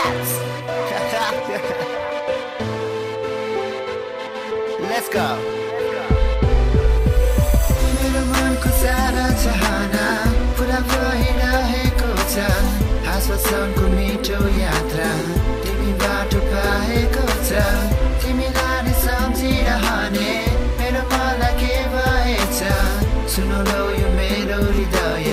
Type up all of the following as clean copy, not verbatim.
Raps. Let's go. मेरो मनको सारा चाहना पुरा भइरहेको छ आश्वासनको मिठो यात्रा तिमी बाटो पाएको छ तिमीलाई नै सम्झिरहने मेरो मनलाई के भएछ सुन लौ यो मेरो हृदय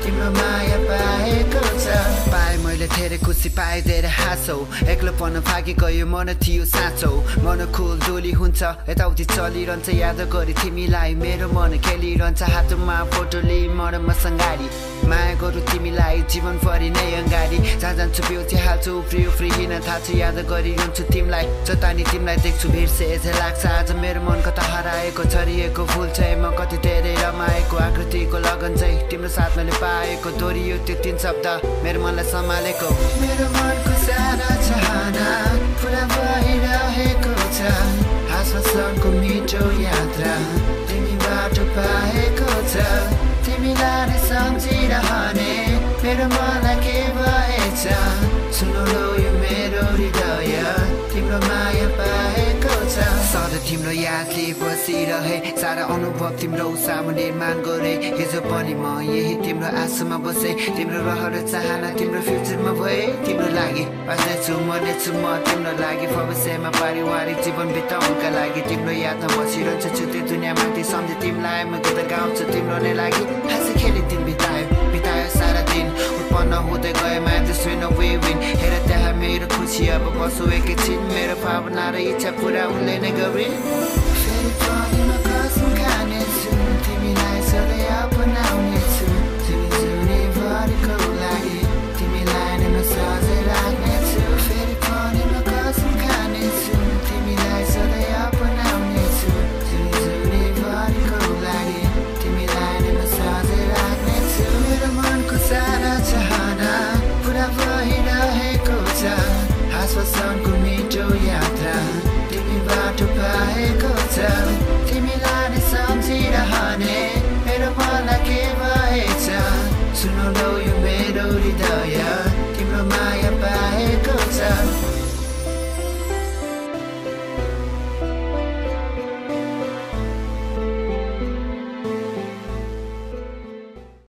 तिम्रो माया पाएको छ पाए मैले धेरै खुसी पाए धेरै हाँसौ एक्लोपन भागी गयो मन थियो साँचो मन खुल डोली हुन्छ यताउति चलिरहन्छ याद गरी तिमीलाई मेरो मन खेलिरहन्छ हातमा फोटो लिई मनमा सङ्गारी माया गरु तिमीलाई जीवनभरि नै अगाडि जहाँ जान्छु बेउति हाल्छु उफ्री उफ्री हिँड्न थाल्छु याद गरिरहन्छु तिमीलाई जतानी तिमीलाई देख्छु बिर्से लाग्छ आज मेरो मन कता हराएको छरिएको फुल चाहिँ म कति धेरै रमाएको आकृतिको लगन चाहिँ तिम्रो साथ मैले पाएको दोहोरियो त्यो तीन शब्द मेरो मनलाई सम्हालेको मेरो मनको सारा चाहना पुरा भइरहेको छ आश्वासनको मिठो यात्रा तिमी बाटो पाएको छ तिमीलाई नै सम्झिरहने मेरो मनलाई के भएछ सुन लौ यो मेरो हृदय तिम्रो माया पाएको छ सधैँ तिम्रो यादले बसिरहे सारा अनुभव तिम्रो सामु निर्माण गरे हिजो पनि म यही तिम्रो आशामा बसे तिम्रो रहर चाहना तिम्रो फ्युचरमा भए तिम्रो लागि बाँच्नेछु मर्नेछु म तिम्रो लागि भविष्यमा पारिवारिक जीवन बिताउनका लागि तिम्रो यादमा बसिरहन्छु छुट्टै दुनियाँमाथि सम्झे तिमीलाई म गीत गाउँछु तिम्रो नै लागि हाँसी खेली दिन बितायो सारा दिन उत्पन्न हुँदै गए मान्छे सुन विन हेर त्यहाँ मेरो खुसी अब बसु एकैछिन मेरो भावना र इच्छा पुरा उनले नै गरिन् फेरि पनि